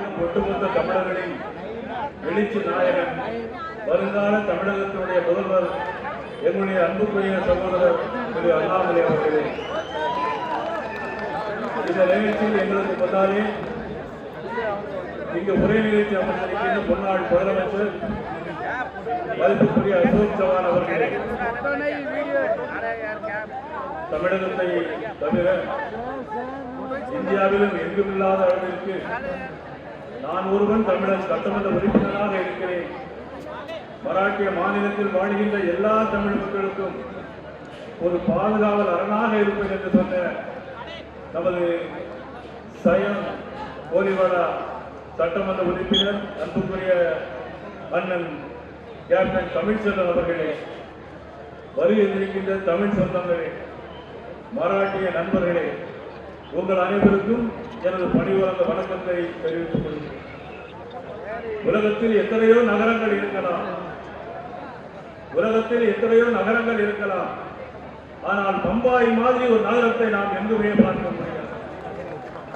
வாழும் ஒட்டுமொத்த தமிழர்களின் எழுச்சி நாயகன் வருங்கால தமிழகத்தினுடைய முதல்வர் என்னுடைய அன்புக்குரிய சகோதரர் திரு அண்ணாமலை அவர்களே, இந்த நிகழ்ச்சியில் எங்களுக்கு முன்னாலே இங்கு உரை நிகழ்ச்சி அமர்ந்திருக்கின்ற முன்னாள் முதலமைச்சர் மதிப்புக்குரிய அசோக் சவான் அவர்களே, தமிழகத்தை தவிர இந்தியாவிலும் எங்குமில்லாத அளவிற்கு நான் ஒருவன் தமிழர் சட்டமன்ற உறுப்பினராக இருக்கிறேன். மராட்டிய மாநிலத்தில் வாழ்கின்ற எல்லா தமிழ் மக்களுக்கும் ஒரு பாதுகாவல் அரணாக இருப்பேன் என்று சொன்ன நமது சயம் கோலிவாடா சட்டமன்ற உறுப்பினர் அன்புக்குரிய அண்ணன் கேப்டன் தமிழ்ச்செல்வன் அவர்களே, வருகின்ற தமிழ் சொந்தங்களே, மராட்டிய நண்பர்களே, உங்கள் அனைவருக்கும் எனது பணிவார்ந்த வணக்கத்தை தெரிவித்துக் கொள்கிறேன். உலகத்தில் எத்தனையோ நகரங்கள் இருக்கலாம், ஆனால் பம்பாய் மாதிரி ஒரு நகரத்தை நாம் எங்குமே பார்க்க முடியாது.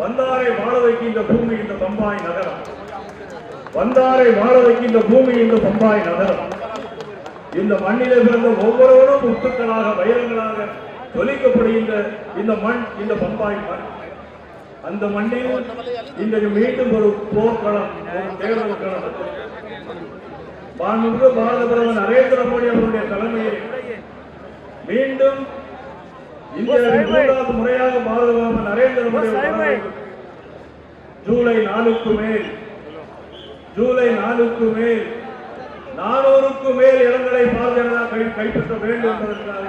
வந்தாரை வாழ வைக்கின்ற பூமி இந்த பம்பாய் நகரம். இந்த மண்ணிலே பிறந்த ஒவ்வொருவரும் முத்துக்களாக வைரங்களாக தொலைக்கப்படுகின்ற இந்த மண், இந்த பம்பாய் மண். அந்த மண்ணில் இன்றைக்கு மீண்டும் ஒரு போர்க்களம், ஒரு தேர்தல் களம். மாண்புமிகு பாரத பிரதமர் நரேந்திர மோடி அவருடைய தலைமையில் மீண்டும் இந்தியாவின் 3வது முறையாக பாரத பிரதமர் நரேந்திர மோடி ஜூலை 4க்கு மேல் 400க்கும் மேல் இடங்களை பாரதிய ஜனதா கைப்பற்ற வேண்டும் என்பதற்காக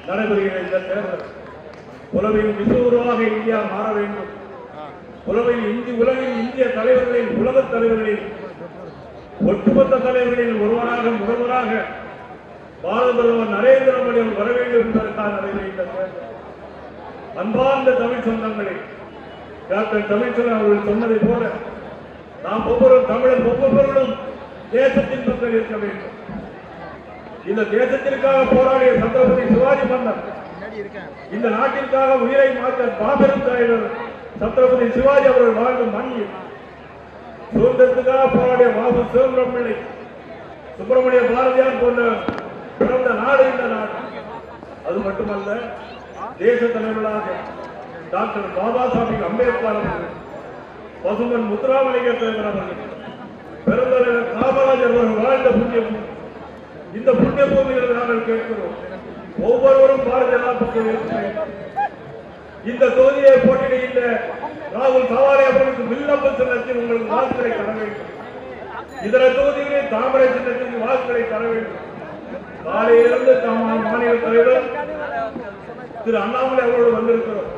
நடைபெறுகிற இந்த தேர்தல் உலகின் மிசூராக இந்தியா மாற வேண்டும். உலகின் இந்திய தலைவர்களில், உலகத் தலைவர்களில், ஒட்டுமொத்த தலைவர்களில் ஒருவராக முதல்வராக பாரத பிரதமர் நரேந்திர மோடி வர வேண்டும் என்பதற்காக நடைபெறுகின்ற தேர்தல். அன்பார்ந்த தமிழ் சொந்தங்களே, கேப்டன் தமிழ்ச்செல்வன் அவர்கள் சொன்னதை போல நாம் ஒவ்வொருவரும் தேசத்தின் பக்கம் இருக்க வேண்டும். இந்த தேசத்திற்காக போராடிய சத்ரபதி சிவாஜி மன்னர், இந்த நாட்டிற்காக உயிரை மாற்ற மாபெரும் தலைவர் சத்ரபதி சிவாஜி அவர்கள் வாழ்ந்த மண்ணில் சுதந்திரத்துக்காக போராடிய பாபு சிதம்பரம் பிள்ளை, சுப்பிரமணிய பாரதியார் போன்ற பிறந்த நாடு இந்த நாடு. அது மட்டுமல்ல, தேச தலைவர்களாக டாக்டர் பாபா சாஹிப் அம்பேத்கர் அவர்கள், பசுமன் முத்துராமலிங்க தேவர் அவர்கள், பெருந்தலைவர் காமராஜர் அவர்கள் வாழ்ந்த புண்ணிய பூமி. இந்த புண்ணிய பூமியில் நாங்கள் கேட்கிறோம், ஒவ்வொருவரும் பாரதிய ஜனதா பக்கம் இருக்க வேண்டும். இந்த தொகுதியை போட்டியிடுகின்ற ராகுல் சவாலே அவர்களுக்கு வில்லப்ப சின்னத்தில் உங்களுக்கு வாக்குகளை தர வேண்டும். இதர தொகுதிகளில் தாமரை சின்னத்திற்கு வாக்குகளை தர வேண்டும். காலையிலிருந்து மாநில தலைவர் திரு அண்ணாமலை அவர்களோடு வந்திருக்கிறோம்.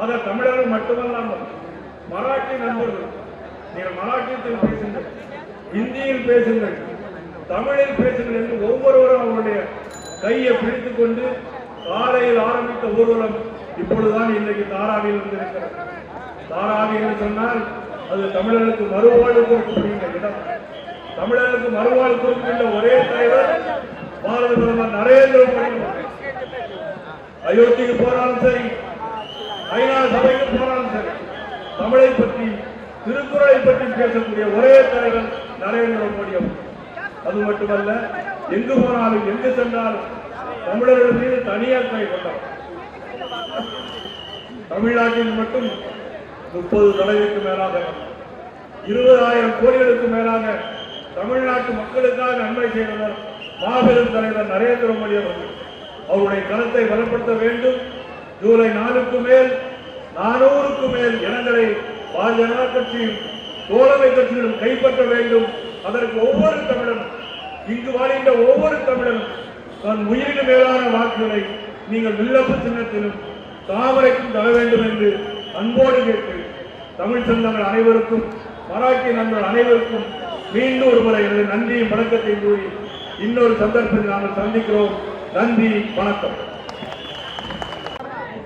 ஆக தமிழர்கள் மட்டுமல்லாமல் மராட்டி நண்பர்கள், நீங்கள் மராட்டியத்தில் பேசுங்கள், ஹிந்தியில் பேசுங்கள், தமிழில் பேசுங்கள் என்று ஒவ்வொருவரும் அவருடைய கையை பிடித்துக் கொண்டு காலையில் ஆரம்பித்த ஊர்வலம் இப்பொழுதுதான் இன்றைக்கு தாராவியில் வந்திருக்கிறது. தாராவி என்று சொன்னால் அது தமிழர்களுக்கு மறுவாழ்வு கொடுக்கப்படுகின்ற இடம். தமிழர்களுக்கு மறுவாழ்வு கொடுக்கின்ற ஒரே தலைவர் பாரத பிரதமர் நரேந்திர மோடி. அயோத்திக்கு போனாலும் சரி, ஐநா சபைக்கு போனாலும் சரி, தமிழை பற்றி, திருக்குறளை பற்றி பேசக்கூடிய ஒரே தலைவர் நரேந்திர மோடி அவர்கள். அது மட்டுமல்ல, எங்கு போனாலும் எங்கு சென்றாலும் தமிழர்கள் மீது தனியார் கை கொண்டார். தமிழ்நாட்டில் மட்டும் 30 தடவைக்கு மேலாக 20,000 கோடிகளுக்கு மேலாக தமிழ்நாட்டு மக்களுக்காக நன்மை செய்தவர் மாபெரும் தலைவர் நரேந்திர மோடி அவர்கள். அவருடைய கருத்தை பலப்படுத்த வேண்டும். ஜூலை 4க்கு மேல் 400க்கும் மேல் இடங்களை பாரதிய ஜனதா கட்சியும் தோழமை கட்சிகளும் கைப்பற்ற வேண்டும். அதற்கு ஒவ்வொரு தமிழனும், இங்கு வாழ்கின்ற ஒவ்வொரு தமிழனும் தன் உயிரின் மேலான வாக்குகளை நீங்கள் வில்லப்பு சின்னத்திலும் தாமரைக்கும் தர வேண்டும் என்று அன்போடு கேட்டு, தமிழ் சொந்தங்கள் அனைவருக்கும், மராட்டிய நண்பர்கள் அனைவருக்கும் மீண்டும் ஒரு முறை எனது நன்றியும் வணக்கத்தை கூறி இன்னொரு சந்தர்ப்பத்தில் நாங்கள் சந்திக்கிறோம். நன்றி, வணக்கம்.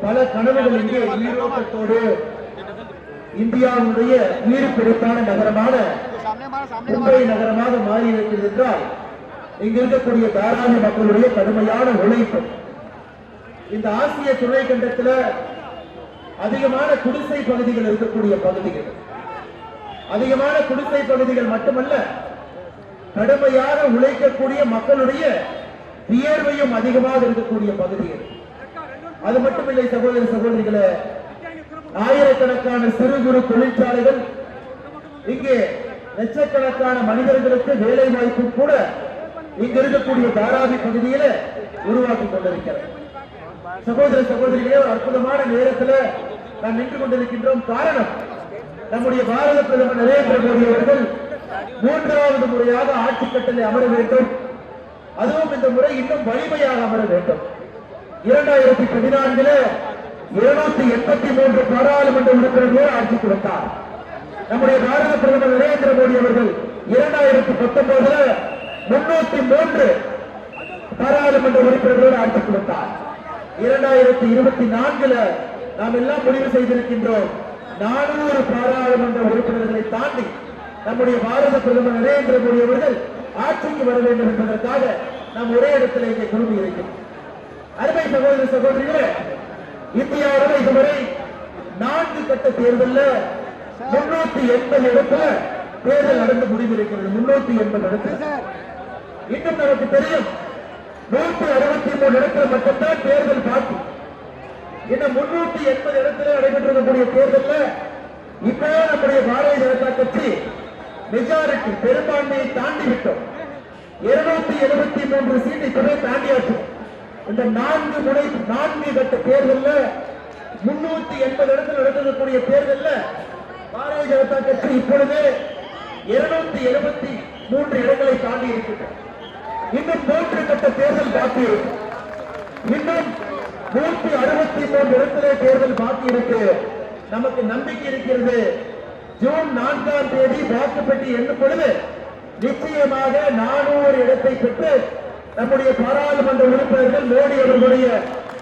பல கனவுகள் இங்கே உயிரோட்டத்தோடு இந்தியாவுடைய உயிர் பிடிப்பான நகரமான மும்பை நகரமாக மாறி இருக்கிறது என்றால் இங்கு இருக்கக்கூடிய தாராள மக்களுடைய கடுமையான உழைப்பு. இந்த ஆசிய துணை கண்டத்தில் அதிகமான குடிசை பகுதிகள் இருக்கக்கூடிய பகுதிகள். அதிகமான குடிசை பகுதிகள் மட்டுமல்ல, கடுமையாக உழைக்கக்கூடிய மக்களுடைய வியர்வையும் அதிகமாக இருக்கக்கூடிய பகுதிகள். அது மட்டுமில்லை சகோதர சகோதரிகளே, ஆயிரக்கணக்கான சிறு குறு தொழிற்சாலைகள், இங்கே லட்சக்கணக்கான மனிதர்களுக்கு வேலை வாய்ப்பு கூட இங்க இருக்கக்கூடிய தாராவி பகுதியில உருவாக்கி கொண்டிருக்கிறது. சகோதர சகோதரிகளே, ஒரு அற்புதமான நேரத்தில் நாம் நின்று கொண்டிருக்கின்றோம். காரணம், நம்முடைய பாரத பிரதமர் நரேந்திர மோடி அவர்கள் 3வது முறையாக ஆட்சி கட்டளை அமர வேண்டும். அதுவும் இந்த முறை இன்னும் வலிமையாக அமர வேண்டும். 2014 283 பாராளுமன்ற உறுப்பினர்கள் ஆட்சி கொடுத்தார். நம்முடைய பாரத பிரதமர் நரேந்திர மோடி அவர்கள் 2019 303 பாராளுமன்ற உறுப்பினர்கள் ஆட்சி கொடுத்தார். 2024 நாம் எல்லாம் முடிவு செய்திருக்கின்றோம், 400 பாராளுமன்ற உறுப்பினர்களை தாண்டி நம்முடைய பாரத பிரதமர் நரேந்திர மோடி அவர்கள் ஆட்சிக்கு வர வேண்டும் என்பதற்காக நாம் ஒரே இடத்தில் இங்கே குழுமி இருக்கிறோம். அருமை சகோதர சகோதரிகளே, இந்தியாவில் இதுவரை 4 கட்ட தேர்தலில் 380 இடத்துல தேர்தல் நடந்து முடிவிருக்கிறது. 380 இடத்துல. இன்னும் நமக்கு தெரியும் 163 இடத்துல மட்டும்தான் தேர்தல் பாக்கி. இன்னும் 380 இடத்துல நடைபெற்றிருக்கக்கூடிய தேர்தலில் இப்போ நம்முடைய பாரதிய ஜனதா கட்சி மெஜாரிட்டி பெரும்பான்மையை தாண்டி விட்டோம். 273 சீட் இப்பவே தாண்டியாச்சு. இந்த 4 கட்ட தேர்தலில் 380 இடத்தில் நடக்கக்கூடிய தேர்தலில் பாரதிய ஜனதா கட்சி இப்பொழுது 273 இடங்களை தாண்டி இருக்கின்றன. இன்னும் 3 கட்ட தேர்தல் பாக்கி இருக்கு. இன்னும் 163 இடத்திலே தேர்தல் பாக்கி இருக்கு. நமக்கு நம்பிக்கை இருக்கிறது, ஜூன் 4ஆம் தேதி வாக்குப்பெட்டி எண்ணும் பொழுது நிச்சயமாக 400 இடத்தை பெற்று நம்முடைய பாராளுமன்ற உறுப்பினர்கள் மோடி அவர்களுடைய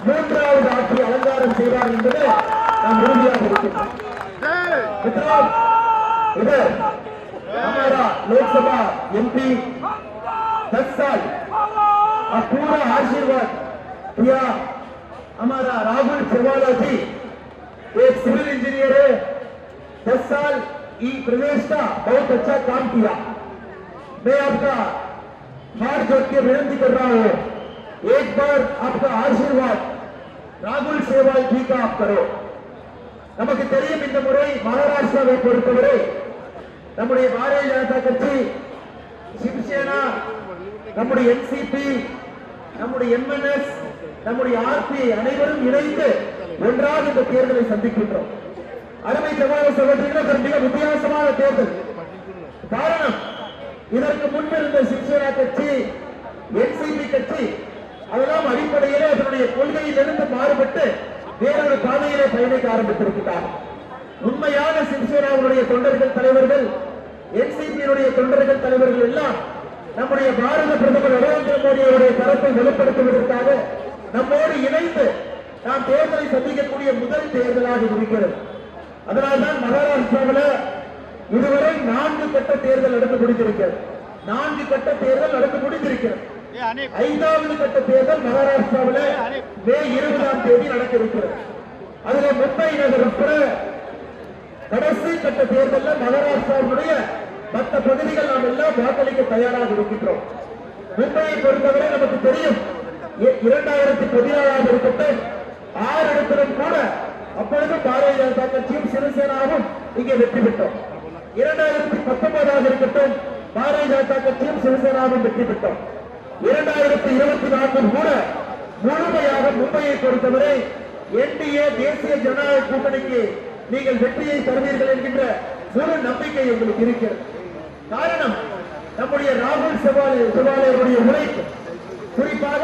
3வது ஆட்சி அலங்காரம் செய்வார் என்பது நாம் உறுதியாக இருக்கின்றோம். इधर हमारा लोकसभा एमपी 10 साल और पूरा आशीर्वाद किया। हमारा राहुल चवाला जी एक सिविल इंजीनियर है, 10 साल ई प्रदेश का बहुत अच्छा काम किया। मैं आपका हाथ जोड़ के विनती कर रहा हूं, एक बार आपका आशीर्वाद राहुल सेवाल जी का आप करो। நமக்கு தெரியும், இந்த முறை மகாராஷ்டிராவை பொறுத்தவரை நம்முடைய பாரதிய ஜனதா கட்சி, சிவசேனா, நம்முடைய என்சிபி, நம்முடைய எம்என்எஸ், நம்முடைய ஆர்பி அனைவரும் இணைந்து ஒன்றாக இந்த தேர்தலை சந்திக்கின்றோம். அருமை சகோதர சகோதரிகள், மிக வித்தியாசமான தேர்தல். காரணம், இதற்கு முன்பு இருந்த சிவசேனா கட்சி, என்சிபி கட்சி அதெல்லாம் அடிப்படையிலே அதனுடைய கொள்கையிலிருந்து மாறுபட்டு வேறொரு பாதையிலே பயணிக்க ஆரம்பித்திருக்கிறார். உண்மையான சிவசேனாவுடைய தொண்டர்கள் தலைவர்கள், என்சிபியினுடைய தொண்டர்கள் தலைவர்கள் எல்லாம் நம்முடைய பாரத பிரதமர் நரேந்திர மோடியுடைய தரப்பை வெளிப்படுத்துவதற்காக நம்மோடு இணைந்து நாம் தேர்தலை சந்திக்கக்கூடிய முதல் தேர்தலாக இருக்கிறது. அதனால்தான் மகாராஷ்டிராவில் இதுவரை 4 கட்ட தேர்தல் நடந்து முடிந்திருக்கிறது. 4 கட்ட தேர்தல் நடந்து முடிந்திருக்கிறது. 5வது கட்ட தேர்தல் மகாராஷ்டிராவில் மே 20ஆம் தேதி நடக்க இருக்கிறது. அதுல மும்பை நகர் உட்பட கடைசி கட்ட தேர்தலில் மகாராஷ்டிராவுடைய மற்ற பகுதிகள் நாம் எல்லாம் வாக்களிக்க தயாராக இருக்கின்றோம். மும்பையை பொறுத்தவரை நமக்கு தெரியும், 2014 இருக்கட்டும் 6 இடத்திலும் கூட அப்பொழுது பாரதிய ஜனதா கட்சியும் சிவசேனாவும் இங்கே வெற்றி பெற்றோம். 2019 இருக்கட்டும் பாரதிய ஜனதா கட்சியும் சிவசேனாவும் வெற்றி பெற்றோம். 2024 கூட முழுமையாக மும்பையை பொறுத்தவரை என்டிஏ தேசிய ஜனநாயக கூட்டணிக்கு நீங்கள் வெற்றியை தருவீர்கள் என்கின்ற முழு நம்பிக்கை உங்களுக்கு இருக்கிறது. காரணம், நம்முடைய ராகுல் செவாலேயுடைய உழைப்பு, குறிப்பாக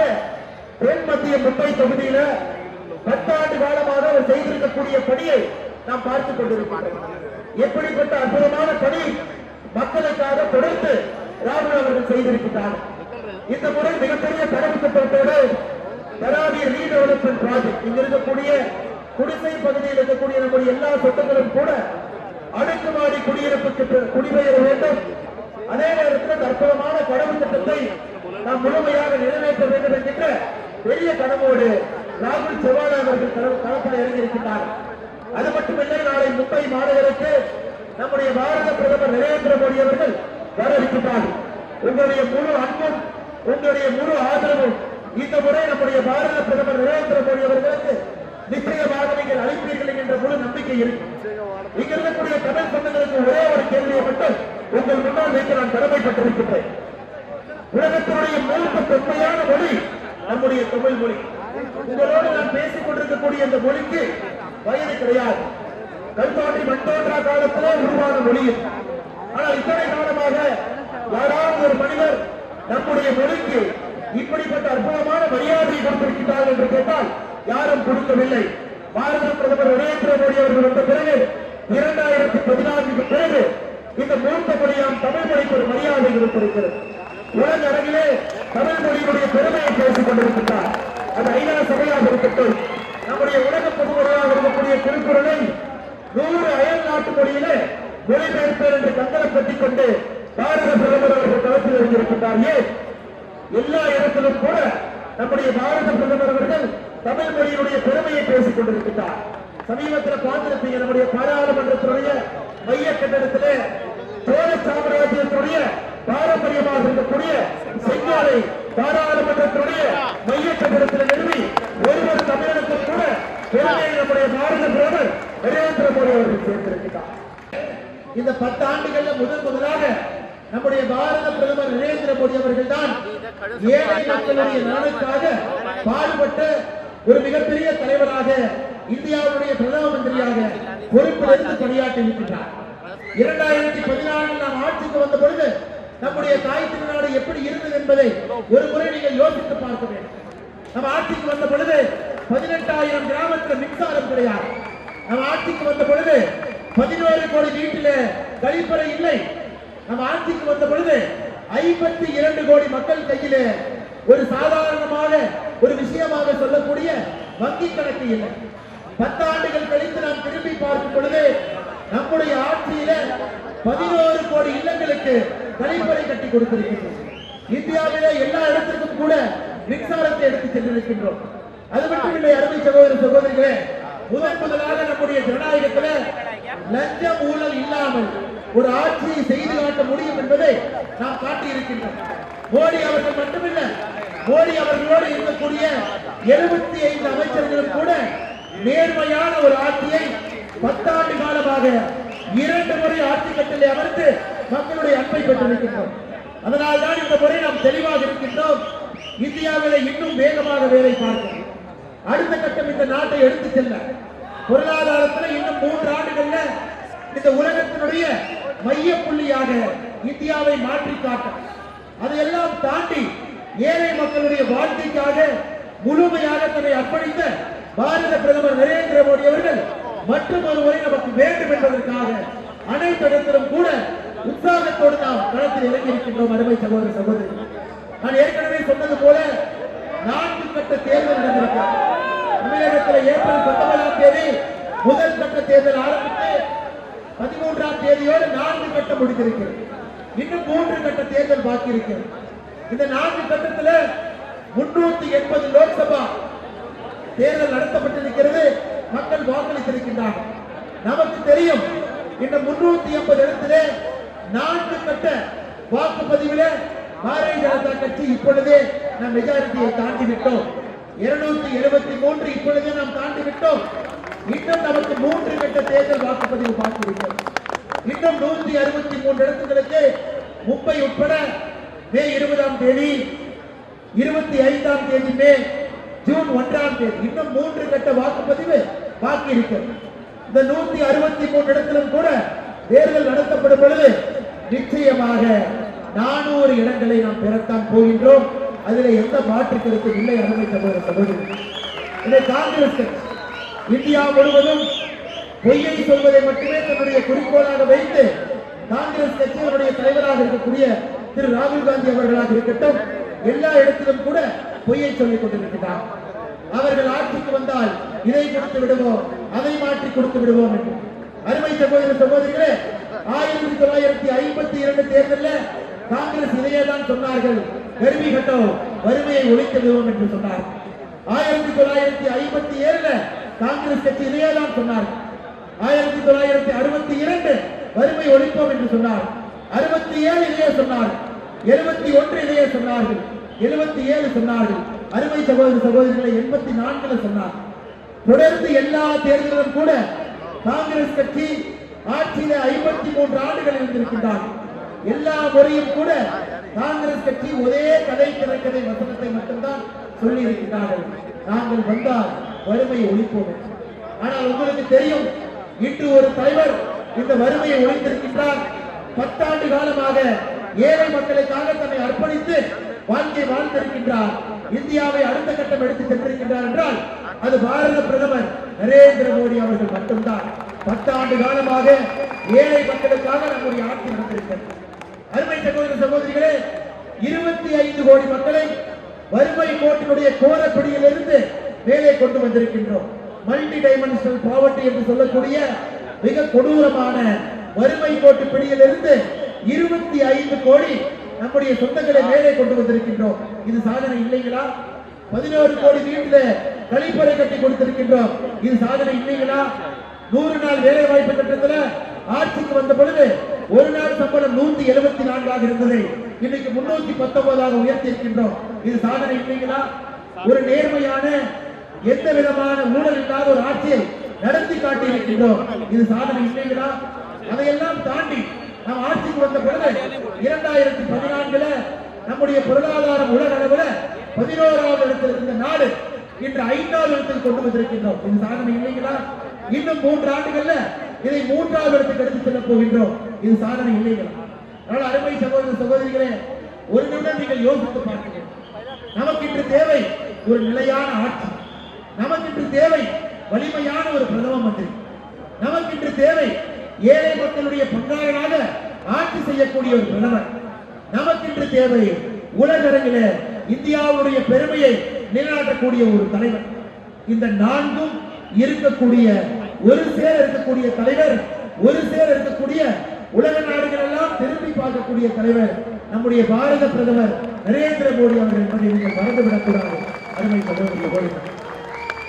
தென் மத்திய மும்பை தொகுதியில 10 ஆண்டு காலமாக அவர் செய்திருக்கக்கூடிய பணியை நாம் பார்த்துக் கொண்டிருக்கிறோம். எப்படிப்பட்ட அற்புதமான பணி மக்களுக்காக தொடர்ந்து ராகுல் அவர்கள் செய்திருக்கிறார். இந்த முறை மிகப்பெரிய தரவு திட்டத்தோடு தராவிய ரீடெவலப்மெண்ட் ப்ராஜெக்ட், இங்க இருக்கக்கூடிய குடிசை பகுதியில் இருக்கக்கூடிய நம்முடைய எல்லா சொத்துக்களும் கூட அடுக்குமாடி குடியிருப்புக்கு குடிபெயர வேண்டும். அதே நேரத்தில் அற்புதமான கனவு திட்டத்தை நாம் முழுமையாக நிறைவேற்ற வேண்டும் என்கின்ற பெரிய கனவோடு ராகுல் செவாலா அவர்கள் களத்தில் இறங்கியிருக்கிறார். அது மட்டுமில்லை, நாளை மும்பை மாநகருக்கு நம்முடைய பாரத பிரதமர் பிரதமர் நரேந்திர மோடி அவர்கள் வர இருக்கின்றார்கள். உங்களுடைய முழு அன்பும் உங்களுடைய முழு ஆதரவும் இந்த முறை நம்முடைய பாரத பிரதமர் நரேந்திர மோடி அவர்களுக்கு நிச்சயமாக நீங்கள் அளிப்பீர்கள் என்ற முழு நம்பிக்கை இருக்கு. இங்க இருக்கக்கூடிய தமிழ் சொந்தங்களுக்கு ஒரே ஒரு கேள்வியை மட்டும் உங்கள் முன்னால் வைக்க நான் கடமைப்பட்டிருக்கின்றேன். உலகத்தினுடைய மூத்த தொன்மையான மொழி நம்முடைய தமிழ் மொழி. உங்களோடு நான் பேசிக் கொண்டிருக்கக்கூடிய இந்த மொழிக்கு வயது கிடையாது. கல்பாண்டி மண்டோன்றா காலத்திலே உருவான மொழி. ஆனால் இத்தனை காலமாக யாராவது ஒரு மனிதர் நம்முடைய மொழிக்கு இப்படிப்பட்ட அற்புதமான மரியாதையை கொடுத்திருக்கிறார்கள் என்று கேட்டால் யாரும் கொடுக்கவில்லை. பாரத பிரதமர் நரேந்திர மோடி அவர்கள் வந்த பிறகு 2014 பிறகு இந்த மூத்த மொழியாம் தமிழ் மொழிக்கு ஒரு மரியாதை கொடுத்திருக்கிறது. உலக அரங்கிலே தமிழ் மொழியினுடைய பெருமையை பேசிக் கொண்டிருக்கிறார். அது ஐநா சபையாக இருக்கட்டும், நம்முடைய உலக பொதுமொழியாக இருக்கக்கூடிய திருக்குறளை 100 அயல் நாட்டு மொழியிலே மொழிபெயர்ப்பேர் என்று கங்கணம் கட்டிக் கொண்டு பாரத பிரதமர் அவர்கள் களத்தில் இருந்திருக்கின்றார். ஏன் எல்லா இடத்திலும் கூட நம்முடைய பாரத பிரதமர் அவர்கள் தமிழ் மொழியினுடைய பெருமையை பேசிக் கொண்டிருக்கிறார். சமீபத்தில் பார்த்திருப்பீங்க, நம்முடைய பாராளுமன்றத்தினுடைய மைய கட்டடத்திலே சோழ சாம்ராஜ்யத்துடைய பாரம்பரியமாக இருக்கக்கூடிய செங்காலை பாராளுமன்றத்தினுடைய மைய கட்டடத்தில் நிறுவி ஒருவர் தமிழகத்தில் கூட பெருமையை நம்முடைய பாரத பிரதமர் நரேந்திர மோடி அவர்கள் சேர்த்திருக்கிறார். இந்த 10 ஆண்டுகள்ல முதலாக நம்முடைய பாரத பிரதமர் நரேந்திர மோடி அவர்கள் தான் ஏழை மக்களுடைய நலனுக்காக பாடுபட்ட ஒரு மிகப்பெரிய தலைவராக இந்தியாவுடைய பிரதம மந்திரியாக பொறுப்பிலிருந்து பணியாற்றி இருக்கின்றார். 2014 நாம் ஆட்சிக்கு வந்த பொழுது நம்முடைய தாய் திருநாடு எப்படி இருந்தது என்பதை ஒரு முறை நீங்கள் யோசித்து பார்க்க வேண்டும். நம்ம ஆட்சிக்கு வந்த பொழுது 18,000 கிராமத்தில் மின்சாரம் கிடையாது. நம்ம ஆட்சிக்கு வந்த பொழுது 11 கோடி வீட்டில கழிப்பறை இல்லை. நம்ம ஆட்சிக்கு வந்த பொழுது 52 கோடி மக்கள் கையிலே ஒரு சாதாரணமாக ஒரு விஷயமாக சொல்லக்கூடிய வங்கி கணக்கு இல்லை. 10 ஆண்டுகள் கழித்து நாம் திரும்பி பார்க்கும் பொழுது நம்முடைய ஆட்சியில 11 கோடி இல்லங்களுக்கு கழிப்பறை கட்டி கொடுத்திருக்கின்றோம். இந்தியாவிலே எல்லா இடத்திற்கும் கூட மின்சாரத்தை எடுத்து சென்றிருக்கின்றோம். அது மட்டுமில்லை அருமை சகோதர சகோதரிகளே, முதலாக நம்முடைய ஜனநாயகத்தில் லஞ்சம் ஊழல் இல்லாமல் ஒரு ஆட்சியை செய்து காட்ட முடியும் என்பதை நாம் காட்டியிருக்கின்றோம். மோடி அவர்கள் மட்டுமில்ல, மோடி அவர்களோடு இருக்கக்கூடிய 75 அமைச்சர்களும் கூட நேர்மையான ஒரு ஆட்சியை 10 ஆண்டு காலமாக 2 முறை ஆட்சி கட்டிலே அமர்ந்து மக்களுடைய அன்பை பெற்றிருக்கின்றோம். அதனால்தான் இந்த முறை நாம் தெளிவாக இருக்கின்றோம். இந்தியாவிலே இன்னும் வேகமாக வேலை பார்க்கிறோம். அடுத்த கட்டம் இந்த நாட்டை எடுத்து செல்ல பொருளாதாரத்தில் இன்னும் 3 ஆண்டுகள்ல இந்த உலகத்தினுடைய மைய புள்ளியாக இந்தியாவை மாற்றி காட்ட, அதையெல்லாம் தாண்டி ஏழை மக்களுடைய வாழ்க்கைக்காக முழுமையாக தன்னை அர்ப்பணித்த பாரத பிரதமர் நரேந்திர மோடி அவர்கள் மற்றும் ஒரு முறை நமக்கு வேண்டும் என்பதற்காக அனைத்து இடத்திலும் கூட உற்சாகத்தோடு நாம் களத்தில் இறங்கி இருக்கின்றோம். அருமை சகோதர சகோதரி, நான் ஏற்கனவே சொன்னது போல 4 கட்ட தேர்தல் நடந்திருக்கிறது. தமிழகத்தில் ஏப்ரல் 19ஆம் தேதி முதல் கட்ட தேர்தல் ஆரம்பித்து 13ஆம் தேதியோடு 4 கட்டம் முடித்திருக்கிறது. இன்னும் 3 கட்ட தேர்தல் பாக்கி இருக்கிறது. இந்த 4 கட்டத்தில் 380 லோக்சபா தேர்தல் நடத்தப்பட்டிருக்கிறது. மக்கள் வாக்களித்திருக்கின்றார்கள். நமக்கு தெரியும், இந்த 380 இடத்திலே 4 கட்ட வாக்குப்பதிவிலே பாரதிய ஜனதா கட்சி இப்பொழுதே நாம் மெஜாரிட்டியை தாண்டி விட்டோம். 273 இப்பொழுதே நாம் தாண்டி விட்டோம். இன்னும் நமக்கு 3 கட்ட தேர்தல் வாக்குப்பதிவு பாக்கி இருக்கிறது. இன்னும் 163 இடத்துகளுக்கு மும்பை உட்பட மே 20ஆம் தேதி, 25ஆம் தேதி மே, ஜூன் 1ஆம் தேதி இன்னும் 3 கட்ட வாக்குப்பதிவு பாக்கி இருக்கிறது. இந்த 163 இடத்திலும் கூட தேர்தல் நடத்தப்படும் பொழுது நிச்சயமாக 400 இடங்களை நாம் பெறத்தான் போகின்றோம். அதில் எந்த மாற்று கருத்தும் இல்லை. அருமை சகோதர சகோதரி, இதை காங்கிரஸ் கட்சி இந்தியா முழுவதும் பொய்யை சொல்வதை மட்டுமே தன்னுடைய குறிக்கோளாக வைத்து காங்கிரஸ் கட்சியினுடைய தலைவராக இருக்கக்கூடிய திரு ராகுல் காந்தி அவர்களாக இருக்கட்டும், எல்லா இடத்திலும் கூட பொய்யை சொல்லிக் கொண்டிருக்கிறார். அவர்கள் ஆட்சிக்கு வந்தால் இதை கொடுத்து விடுவோம், அதை மாற்றி கொடுத்து விடுவோம் என்று. அருமை சகோதர சகோதரிகளே, 1952 தேர்தலில் காங்கிரஸ் இதையேதான் சொன்னார்கள், கருவி கட்டம் வறுமையை ஒழித்து விடுவோம் என்று சொன்னார்கள். 1957 காங்கிரஸ் கட்சி இதையேதான் சொன்னார்கள். 1962 வறுமை ஒழிப்போம் என்று சொன்னார். 67 இதையே சொன்னார். 71 இதையே சொன்னார்கள். 77 சொன்னார்கள். அருமை சகோதர சகோதரிகளை 84 சொன்னார். தொடர்ந்து எல்லா தேர்தலிலும் கூட காங்கிரஸ் கட்சி ஆட்சியில 53 ஆண்டுகள் இருந்திருக்கின்றார்கள். எல்லா முறையும் கூட காங்கிரஸ் கட்சி ஒரே கதை திரைக்கதை வசனத்தை மட்டும்தான் சொல்லி இருக்கின்றார்கள், நாங்கள் வந்தால் வறுமையை ஒழிப்போம். ஆனால் உங்களுக்கு தெரியும், இன்று ஒரு தலைவர் இந்த வறுமையை ஒழித்திருக்கின்றார். 10 ஆண்டு காலமாக ஏழை மக்களுக்காக தன்னை அர்ப்பணித்து வாழ்க்கை வாழ்ந்திருக்கின்றார். இந்தியாவை அடுத்த கட்டம் எடுத்து சென்றிருக்கின்றார் என்றால் அது பாரத பிரதமர் நரேந்திர மோடி அவர்கள் மட்டும்தான். 10 ஆண்டு காலமாக ஏழை மக்களுக்காக நம்முடைய ஆட்சி நடந்திருக்கிறது. அருமை சகோதர சகோதரிகளே, 25 கோடி மக்களை வறுமை கோட்டினுடைய கோரப்பிடியிலிருந்து மேலே கொண்டு வந்திருக்கின்றோம். மல்டி டைமென்ஷனல் பாவர்ட்டி என்று சொல்லக்கூடிய மிக கொடூரமான வறுமை கோட்டு பிடியிலிருந்து 25 கோடி நம்முடைய சொந்தங்களை மேலே கொண்டு வந்திருக்கின்றோம். இது சாதனை இல்லைங்களா? 11 கோடி வீட்டில கழிப்பறை கட்டி கொடுத்திருக்கின்றோம். இது சாதனை இல்லைங்களா? 100 நாள் வேலை வாய்ப்பு திட்டத்தில் ஆட்சிக்கு வந்த பொழுது ஒரு நாள் சம்பளம் 174 இருந்தது, இன்னைக்கு 319 உயர்த்தி இருக்கின்றோம். இது சாதனை இல்லைங்களா? ஒரு நேர்மையான எந்த விதமான ஊழல் இல்லாத ஒரு ஆட்சியை நடத்தி காட்டி இருக்கின்றோம். இது சாதனை இல்லைங்களா? அதையெல்லாம் தாண்டி நாம் ஆட்சிக்கு வந்த பொழுது 2014 நம்முடைய பொருளாதாரம் உலக அளவில் 11வது இடத்தில் இருந்த நாடு இன்று 5வது இடத்தில் கொண்டு வந்திருக்கின்றோம். இது சாதனை இல்லைங்களா? இன்னும் 3 ஆண்டுகள்ல இதை 3வது இடத்துக்கு எடுத்து செல்ல போகின்றோம். இது சாதனை இல்லைங்களா? அதனால் அருமை சகோதர சகோதரிகளே, ஒரு நிமிடம் நீங்கள் யோசித்து பார்க்கிறீர்கள். நமக்கு இன்று தேவை ஒரு நிலையான ஆட்சி. நமக்கு இன்று தேவை வலிமையான ஒரு பிரதம மந்திரி. நமக்கு இன்று தேவை ஏழை மக்களுடைய பங்காளனாக ஆட்சி செய்யக்கூடிய ஒரு பிரதமர். நமக்கு இன்று தேவை உலகளவில் இந்தியாவுடைய பெருமையை நிலைநாட்டக்கூடிய ஒரு தலைவர். இந்த 4ம் இருக்கக்கூடிய ஒரு சேர இருக்கக்கூடிய தலைவர், ஒரு சேர இருக்கக்கூடிய உலக நாடுகள் எல்லாம் திரும்பி பார்க்கக்கூடிய தலைவர் நம்முடைய பாரத பிரதமர் நரேந்திர மோடி அவர்கள் என்பதை நீங்கள் மறந்துவிடக்கூடாது அருமை சகோதரர்களே.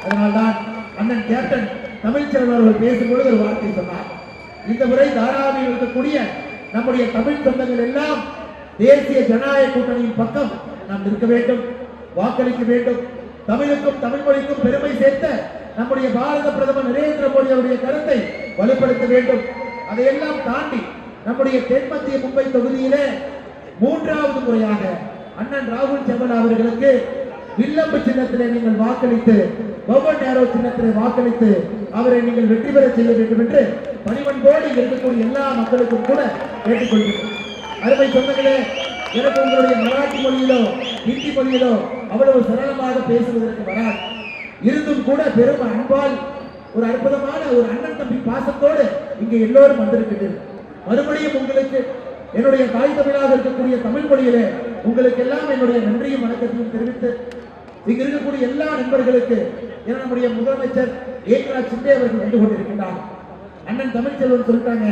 அதனால்தான் அண்ணன் கேப்டன் தமிழ்ச்செல்வன் அவர்கள் பேசும்பொழுது ஒரு வார்த்தை சொன்னார். இந்த முறை தாராவியில் இருக்கக்கூடிய நம்முடைய தமிழ் சொந்தங்கள் எல்லாம் தேசிய ஜனநாயக கூட்டணியின் பக்கம் நாம் இருக்க வேண்டும், வாக்களிக்க வேண்டும். தமிழுக்கும் தமிழ் மொழிக்கும் பெருமை சேர்த்த நம்முடைய பாரத பிரதமர் நரேந்திர மோடி அவருடைய கருத்தை வலுப்படுத்த வேண்டும். அதையெல்லாம் தாண்டி நம்முடைய தென்மத்திய மும்பை தொகுதியிலே 3வது முறையாக அண்ணன் ராகுல் செவன் அவர்களுக்கு வில்லம்பு சின்னத்திலே நீங்கள் வாக்களித்து, பவன் நேரோ சின்னத்திலே வாக்களித்து அவரை நீங்கள் வெற்றி பெற செய்ய வேண்டும் என்று பணிவன்போடு இருக்கக்கூடிய எல்லா மக்களுக்கும் கூட கேட்டுக்கொள்கிறேன். அருமை சொந்தங்களே, எனக்கு உங்களுடைய மராட்டி மொழியிலோ ஹிந்தி மொழியிலோ அவ்வளவு சரளமாக பேசுவதற்கு வராது. இருந்தும் கூட பெரும் அன்பால் ஒரு அற்புதமான ஒரு அண்ணன் தம்பி பாசத்தோடு இங்கே எல்லோரும் வந்திருக்கிறீர்கள். மறுபடியும் உங்களுக்கு என்னுடைய தாய் தமிழாக இருக்கக்கூடிய தமிழ் மொழியிலே உங்களுக்கு எல்லாம் என்னுடைய நன்றியும் வணக்கத்தையும் தெரிவித்து, இங்க இருக்கக்கூடிய எல்லா நண்பர்களுக்கு நம்முடைய முதலமைச்சர் ஏக்நாத் சிண்டே அவர்கள் வந்து கொண்டிருக்கின்றார். அண்ணன் தமிழ்ச்செல்வன் சொல்லிட்டாங்க,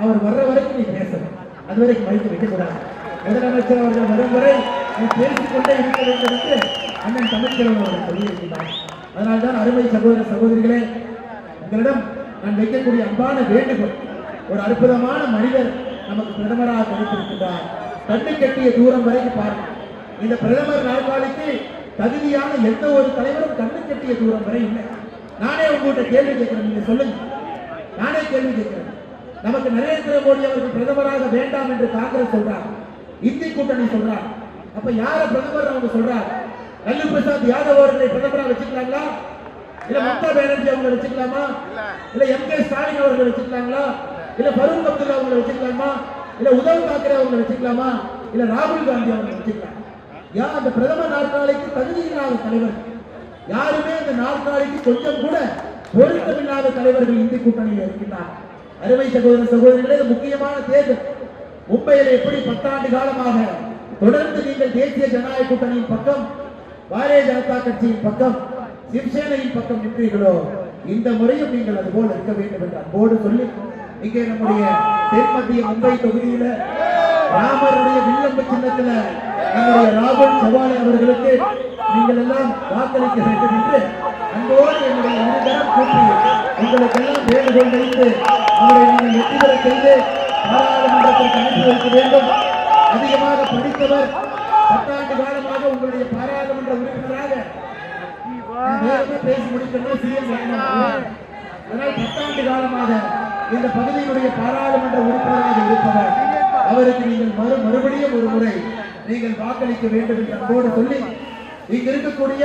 அவர் வர்ற வரைக்கும் நீ பேசணும், அது வரைக்கும் வைத்து வைக்கக்கூடாது. முதலமைச்சர் அவர்கள் வரும் வரை நீ பேசிக்கொண்டே இருக்க வேண்டும் என்று அண்ணன் தமிழ்ச்செல்வன் அவர்கள் சொல்லியிருக்கிறார். அதனால்தான் அருமை சகோதர சகோதரிகளே, உங்களிடம் நான் வைக்கக்கூடிய அன்பான வேண்டுகோள், ஒரு அற்புதமான மனிதர் நமக்கு பிரதமராக கிடைத்திருக்கிறார். கண்ணு கட்டிய தூரம் வரைக்கும் பாருங்க. இந்த பிரதமர் நாற்காலிக்கு தகுதியான எந்த ஒரு தலைவரும் கண்ணு கட்டிய தூரம் வரை இல்லை. நானே உங்கள்கிட்ட கேள்வி கேட்கிறேன், நீங்க சொல்லுங்க. நானே கேள்வி கேட்கிறேன். நமக்கு நரேந்திர மோடி அவர்கள் பிரதமராக வேண்டாம் என்று காங்கிரஸ் சொல்றார், இந்தி கூட்டணி சொல்றார். அப்ப யார பிரதமர் அவங்க சொல்றார்? லல்லு பிரசாத் யாதவ் அவர்களை பிரதமராக வச்சுக்கலாங்களா? இல்ல மம்தா பானர்ஜி அவங்களை வச்சுக்கலாமா? இல்ல எம்.கே. ஸ்டாலின் அவர்களை வச்சுக்கலாங்களா? இல்ல பரூக் அப்துல்லா அவங்களை வச்சுக்கலாமா? இல்ல உத்தவ் தாக்கரே அவங்களை வச்சுக்கலாமா? இல்ல ராகுல் காந்தி அவங்களை வச்சுக்கலாம்? யார் அந்த பிரதமர் நாற்காலிக்கு தகுதியில்லாத தலைவர்? யாருமே அந்த நாற்காலிக்கு கொஞ்சம் கூட பொருத்தமில்லாத தலைவர்கள் இந்தி கூட்டணியில் இருக்கின்றார். அருமை சகோதர சகோதரிகளே, முக்கியமான தேர்தல் மும்பையில் எப்படி 10 ஆண்டு காலமாக தொடர்ந்து நீங்கள் தேசிய ஜனநாயக கூட்டணியின் பக்கம், பாரதிய ஜனதா கட்சியின் பக்கம், சிவசேனையின் பக்கம் நின்றீர்களோ, இந்த முறையும் நீங்கள் அதுபோல் இருக்க வேண்டும் என்று அன்போடு சொல்லி, இங்கே நம்முடைய தென்மத்திய மும்பை தொகுதியில ராமருடைய வில்லம்பு சின்னத்தில் நம்முடைய ராகுல் செவாலே அவர்களுக்கு நீங்கள் எல்லாம் வாக்களிக்க வேண்டும் என்று அன்போடு என்னுடைய இருதரம் கூட்டி உங்களுக்கு எல்லாம் வேண்டுகோள் வைத்து அவரை நீங்கள் வெற்றி பெற செய்து பாராளுமன்றத்திற்கு அனுப்பி வைக்க வேண்டும். அதிகமாக படித்தவர், 10 ஆண்டு காலமாக உங்களுடைய பாராளுமன்ற உறுப்பினராக பேசி முடிக்கணும். சிஎம் அதனால் 10 ஆண்டு காலமாக இந்த பகுதியினுடைய பாராளுமன்ற உறுப்பினராக இருப்பவர், அவருக்கு நீங்கள் மறுபடியும் ஒரு முறை நீங்கள் வாக்களிக்க வேண்டும் என்று அன்போடு சொல்லி, இங்கு இருக்கக்கூடிய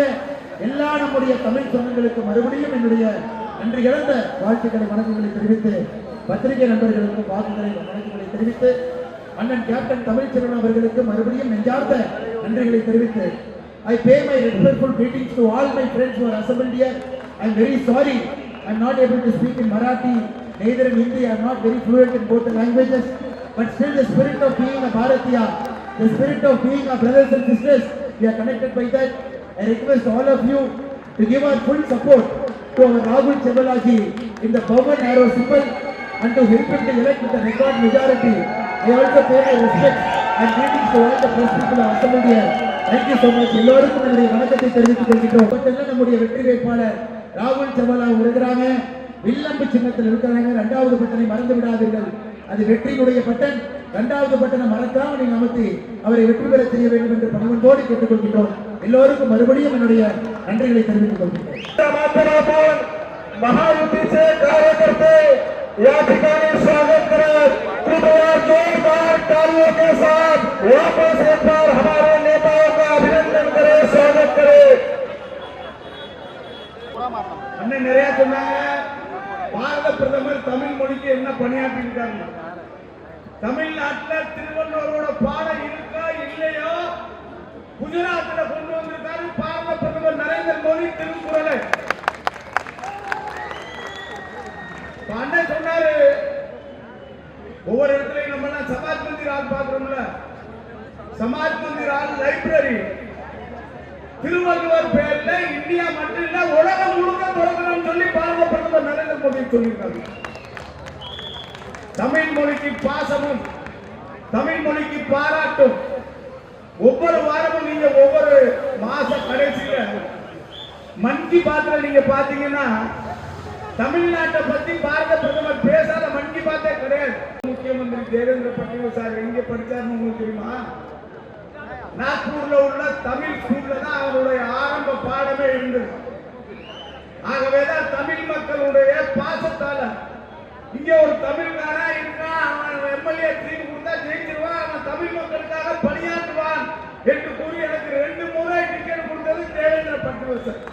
எல்லா நம்முடைய தமிழ் சொந்தங்களுக்கு மறுபடியும் என்னுடைய நன்றி இழந்த வாழ்த்துக்களை வணக்கங்களை தெரிவித்து, பத்திரிகை நண்பர்களுக்கும் வாக்குகளை வணக்கங்களை தெரிவித்து, அண்ணன் கேப்டன் தமிழ்ச்செல்வன் அவர்களுக்கு மறுபடியும் நெஞ்சார்ந்த நன்றிகளை தெரிவித்து, I pay my respectful greetings to all my friends who are assembled here. I am very sorry I am not able to speak in Marathi, neither in Hindi. I am not very fluent in both the languages, but still the spirit of being a Bharatiya, the spirit of being our brothers and sisters, we are connected by that. I request all of you to give our full support to our Rahul Chevalaji in the bow and arrow symbol and to help him to elect with a record majority. I also pay my respects and greetings to all the press people who are assembled here. Thank you so much. எல்லோருக்கும் என்னுடைய வணக்கத்தை தெரிவித்துக் கொள்கிறோம். நம்முடைய வெற்றி வேட்பாளர் ராகுல் செவலா இருக்கிறாங்க, வில்லம்பு சின்னத்தில் இருக்கிறாங்க. 2வது பட்டனை மறந்து விடாதீர்கள், அது வெற்றியினுடைய பட்டன். 2வது பட்டனை மறக்காம நீங்க அமர்த்தி அவரை வெற்றி பெற செய்ய வேண்டும் என்று பணிவன்போடு கேட்டுக்கொள்கின்றோம். எல்லோருக்கும் மறுபடியும் என்னுடைய நன்றிகளை தெரிவித்துக் கொள்கிறேன். महायुतीचे कार्यकर्ते या ठिकाणी स्वागत करत, कृपया जोरदार तालियों के साथ वापस एक बार हमारे नेताओं का अभिनंदन करें, स्वागत करें. அண்ணன் நிறைய சொன்னாங்க, பாரத பிரதமர் தமிழ் மொழிக்கு என்ன பணியாற்றி இருக்காங்க. தமிழ்நாட்டில் திருவள்ளுவரோட பாடம் இருக்கா இல்லையோ, குஜராத்தில் கொண்டு வந்திருக்காரு பாரத பிரதமர் நரேந்திர மோடி திருக்குறளை. அண்ணன் சொன்னாரு, ஒவ்வொரு இடத்துலயும் நம்ம எல்லாம் சமாஜ் மந்திர் ஆள் பாக்குறோம்ல, சமாஜ் மந்திர் ஆள் லைப்ரரி திருவள்ளுவர் பேர்ல இந்தியா மட்டும் இல்ல உலகம் முழுக்க தொடங்கணும்னு சொல்லி பாரத பிரதமர் நரேந்திர மோடி சொல்லியிருக்காங்க. தமிழ் மொழிக்கு பாசமும் தமிழ் மொழிக்கு பாராட்டும். ஒவ்வொரு வாரமும் நீங்க ஒவ்வொரு மாச கடைசியில மன் கி பாத்ல நீங்க பாத்தீங்கன்னா தமிழ்நாட்டை பத்தி பாரத பிரதமர் பேசாத மன் கி பாத்தே கிடையாது. முக்கியமந்திரி தேவேந்திர பட்னாவிஸ் சார் எங்க படிச்சாருன்னு உங்களுக்கு தெரியுமா? நாக்பூர்ல உள்ள தமிழ் ஸ்கூல்ல தான் அவருடைய ஆரம்ப பாடமே இருந்தது. ஆகவேதான் தமிழ் மக்களுடைய பாசத்தால இங்க ஒரு தமிழ்காரா இருக்கான், அவன் எம்எல்ஏ சீட் கொடுத்தா ஜெயிச்சிருவான், அவன் தமிழ் மக்களுக்காக பணியாற்றுவான் என்று கூறி எனக்கு 2 முறை டிக்கெட் கொடுத்தது தேவேந்திர பட்னாவிஸ் சார்.